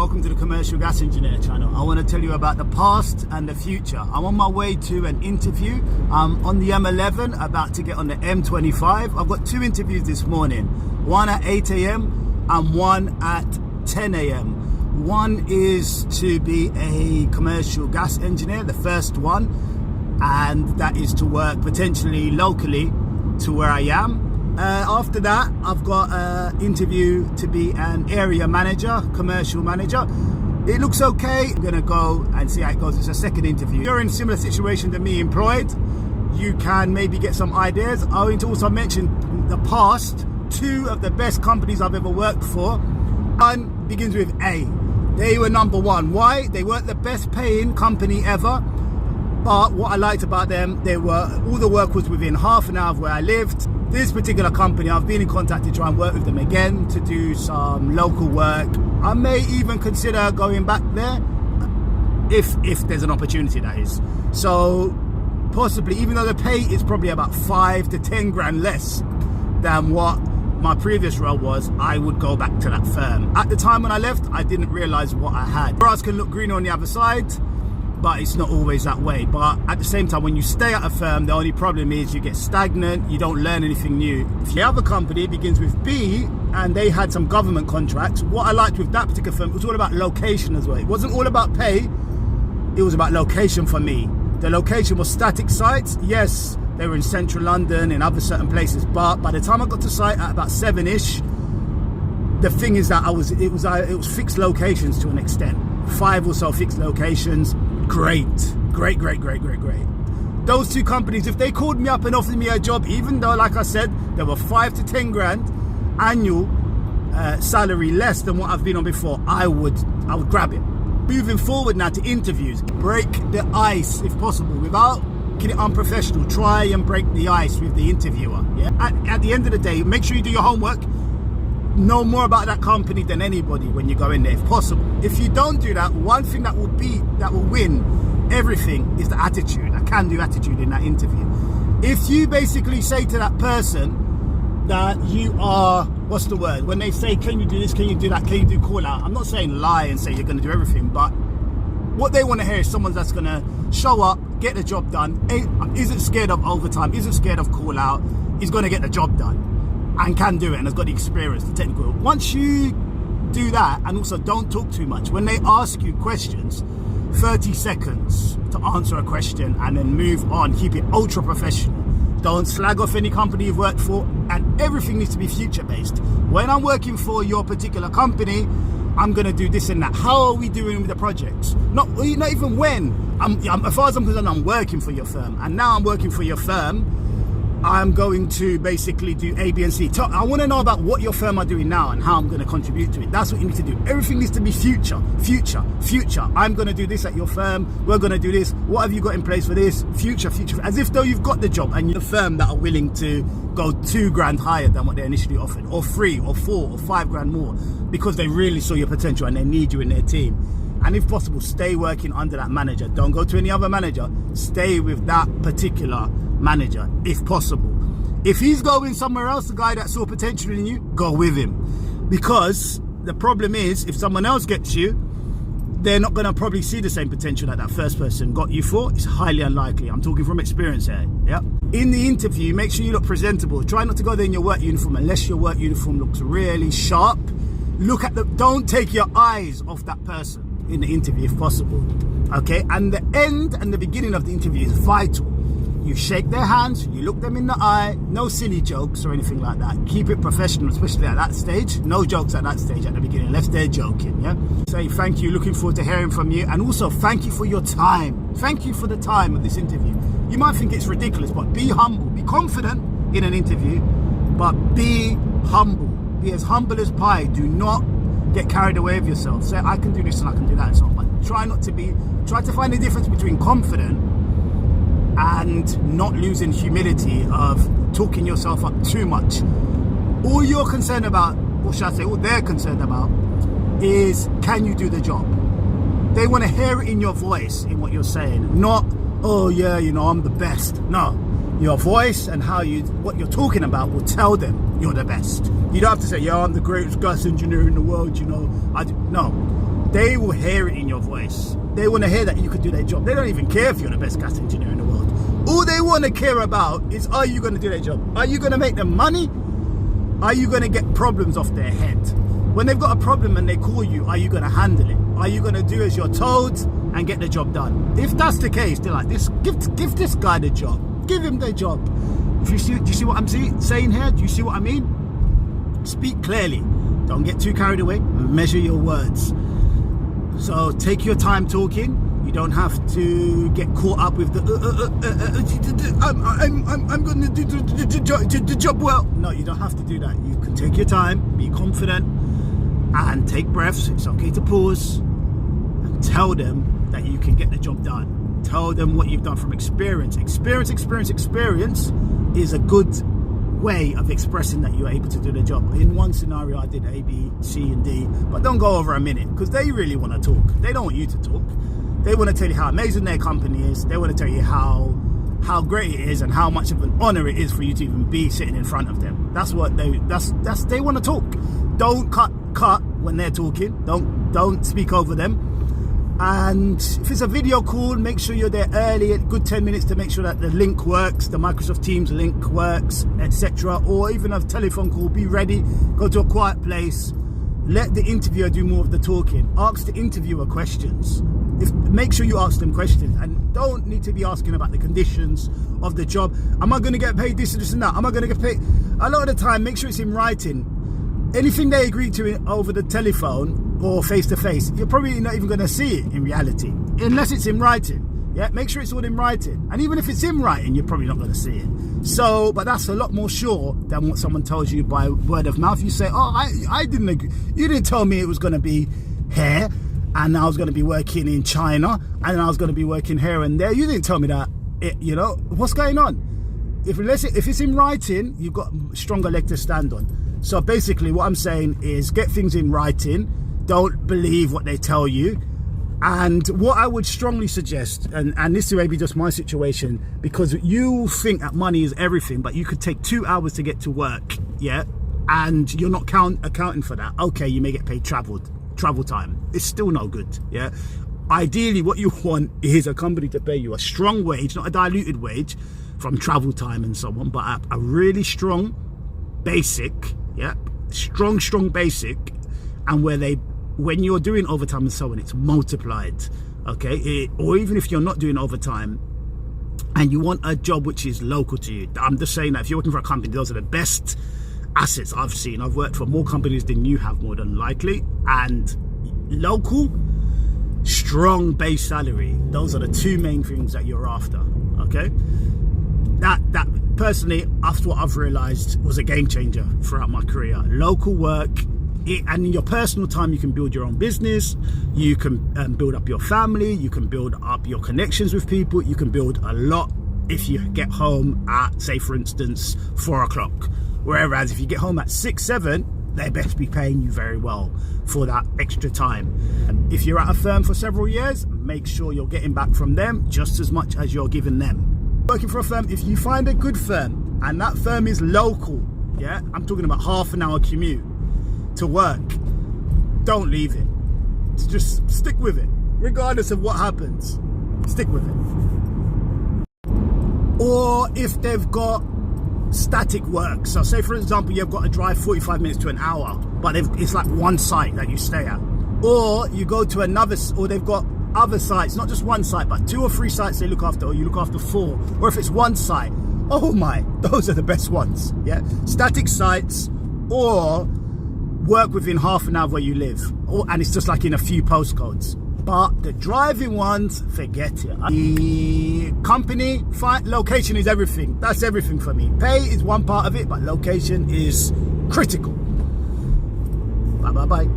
welcome to the Commercial Gas Engineer channel. I want to tell you about the past and the future. I'm on my way to an interview. I'm on the M11, about to get on the M25. I've got two interviews this morning, one at 8 a.m. and one at 10 a.m. One is to be a commercial gas engineer, the first one, and that is to work potentially locally to where I am. After that, I've got an interview to be an area manager, commercial manager. It looks okay. I'm gonna go and see how it goes. It's a second interview. If you're in a similar situation to me, employed, you can maybe get some ideas. I want to also mention the past, two of the best companies I've ever worked for. One begins with A. They were number one. Why? They weren't the best paying company ever, but what I liked about them, all the work was within half an hour of where I lived. This particular company, I've been in contact to try and work with them again to do some local work. I may even consider going back there if there's an opportunity, that is. So possibly, even though the pay is probably about 5 to 10 grand less than what my previous role was, I would go back to that firm. At the time when I left, I didn't realize what I had. Grass can look greener on the other side, but it's not always that way. But at the same time, when you stay at a firm, the only problem is you get stagnant, you don't learn anything new. The other company begins with B, and they had some government contracts. What I liked with that particular firm, it was all about location as well. It wasn't all about pay, it was about location for me. The location was static sites. Yes, they were in central London and other certain places, but by the time I got to site at about 7-ish, the thing is that it was fixed locations to an extent. 5 or so fixed locations. Great. Those two companies, if they called me up and offered me a job, even though, like I said, there were 5 to 10 grand annual salary less than what I've been on before, I would grab it. Moving forward now to interviews, break the ice if possible without making it unprofessional. Try and break the ice with the interviewer. Yeah. At the end of the day, make sure you do your homework. Know more about that company than anybody when you go in there, if possible. If you don't do that, one thing that will win everything is the attitude, a can-do attitude in that interview. If you basically say to that person that you are, what's the word? When they say, can you do this, can you do that, can you do call out? I'm not saying lie and say you're going to do everything, but what they want to hear is someone that's going to show up, get the job done, isn't scared of overtime, isn't scared of call out, is going to get the job done and can do it and has got the experience, the technical. Once you do that, and also don't talk too much, when they ask you questions, 30 seconds to answer a question and then move on. Keep it ultra professional. Don't slag off any company you've worked for, and everything needs to be future based. When I'm working for your particular company, I'm going to do this and that. How are we doing with the projects? Not even when. As far as I'm concerned, I'm working for your firm, and now I'm working for your firm. I'm going to basically do A, B, and C. I want to know about what your firm are doing now and how I'm going to contribute to it. That's what you need to do. Everything needs to be future. I'm going to do this at your firm. We're going to do this. What have you got in place for this? Future. As if though you've got the job and you're the firm that are willing to go 2 grand higher than what they initially offered, or 3 or 4 or 5 grand more, because they really saw your potential and they need you in their team. And if possible, stay working under that manager. Don't go to any other manager. Stay with that particular manager, if possible. If he's going somewhere else, the guy that saw potential in you, go with him. Because the problem is, if someone else gets you, they're not going to probably see the same potential that that first person got you for. It's highly unlikely. I'm talking from experience here. Yeah. In the interview, make sure you look presentable. Try not to go there in your work uniform unless your work uniform looks really sharp. Don't take your eyes off that person in the interview if possible. Okay. And the end and the beginning of the interview is vital. You shake their hands, you look them in the eye, no silly jokes or anything like that. Keep it professional, especially at that stage. No jokes at that stage at the beginning, unless they're joking, yeah? Say thank you, looking forward to hearing from you, and also thank you for your time. Thank you for the time of this interview. You might think it's ridiculous, but be humble. Be confident in an interview, but be humble. Be as humble as pie. Do not get carried away with yourself. Say, I can do this and I can do that and so on. But try to find the difference between confident and not losing humility of talking yourself up too much. All you're concerned about, or should I say all they're concerned about, is can you do the job? They want to hear it in your voice, in what you're saying, not, oh yeah, I'm the best. No, your voice and what you're talking about will tell them you're the best. You don't have to say, yeah, I'm the greatest gas engineer in the world, you know. No, they will hear it in your voice. They want to hear that you could do their job. They don't even care if you're the best gas engineer in the world. All they want to care about is, are you going to do their job? Are you going to make them money? Are you going to get problems off their head? When they've got a problem and they call you, are you going to handle it? Are you going to do as you're told and get the job done? If that's the case, they're like, give this guy the job. Give him the job. Do you see what I'm saying here? Do you see what I mean? Speak clearly. Don't get too carried away. Measure your words. So take your time talking. You don't have to get caught up with the I'm going to do the job well. No, you don't have to do that. You can take your time, be confident, and take breaths. It's okay to pause and tell them that you can get the job done. Tell them what you've done from experience. Experience is a good way of expressing that you're able to do the job. In one scenario, I did A, B, C, and D, but don't go over a minute because they really want to talk. They don't want you to talk. They want to tell you how amazing their company is. They want to tell you how great it is and how much of an honor it is for you to even be sitting in front of them. That's what they want to talk. Don't cut when they're talking. Don't speak over them. And if it's a video call, make sure you're there early, a good 10 minutes to make sure that the link works, the Microsoft Teams link works, etc. Or even a telephone call, be ready, go to a quiet place, let the interviewer do more of the talking. Ask the interviewer questions. Make sure you ask them questions and don't need to be asking about the conditions of the job. Am I going to get paid this and that? Am I going to get paid? A lot of the time, make sure it's in writing. Anything they agree to over the telephone or face to face, you're probably not even going to see it in reality unless it's in writing. Yeah, make sure it's all in writing. And even if it's in writing, you're probably not going to see it. So, but that's a lot more sure than what someone tells you by word of mouth. You say, oh, I didn't agree. You didn't tell me it was going to be here and I was going to be working in China and I was going to be working here and there. You didn't tell me that. You know, what's going on? If it's in writing, you've got a stronger leg to stand on. So basically what I'm saying is get things in writing. Don't believe what they tell you. And what I would strongly suggest, and this may be just my situation, because you think that money is everything, but you could take 2 hours to get to work, yeah, and you're not accounting for that. Okay, you may get paid travel time. It's still no good, yeah. Ideally, what you want is a company to pay you a strong wage, not a diluted wage from travel time and so on, but a really strong basic, yeah, strong basic, and when you're doing overtime and so on, it's multiplied, okay? Or even if you're not doing overtime and you want a job which is local to you, I'm just saying that if you're working for a company, those are the best assets I've seen. I've worked for more companies than you have, more than likely, and local, strong base salary, those are the two main things that you're after, okay? That personally, after what I've realized, was a game changer throughout my career. Local work, and in your personal time, you can build your own business, you can build up your family, you can build up your connections with people, you can build a lot if you get home at, say for instance, 4 o'clock. Whereas if you get home at 6, 7, they best be paying you very well for that extra time. And if you're at a firm for several years, make sure you're getting back from them just as much as you're giving them. Working for a firm, if you find a good firm and that firm is local, yeah, I'm talking about half an hour commute to work, don't leave it. Just stick with it, regardless of what happens. Stick with it. Or if they've got static work, so say for example you've got to drive 45 minutes to an hour, but it's like one site that you stay at, or you go to another, or they've got other sites, not just one site but 2 or 3 sites they look after, or you look after 4, or if it's one site, oh my, those are the best ones. Yeah, static sites, or work within half an hour where you live, and it's just like in a few postcodes. But the driving ones, forget it. The company, location is everything. That's everything for me. Pay is one part of it, but location is critical. Bye.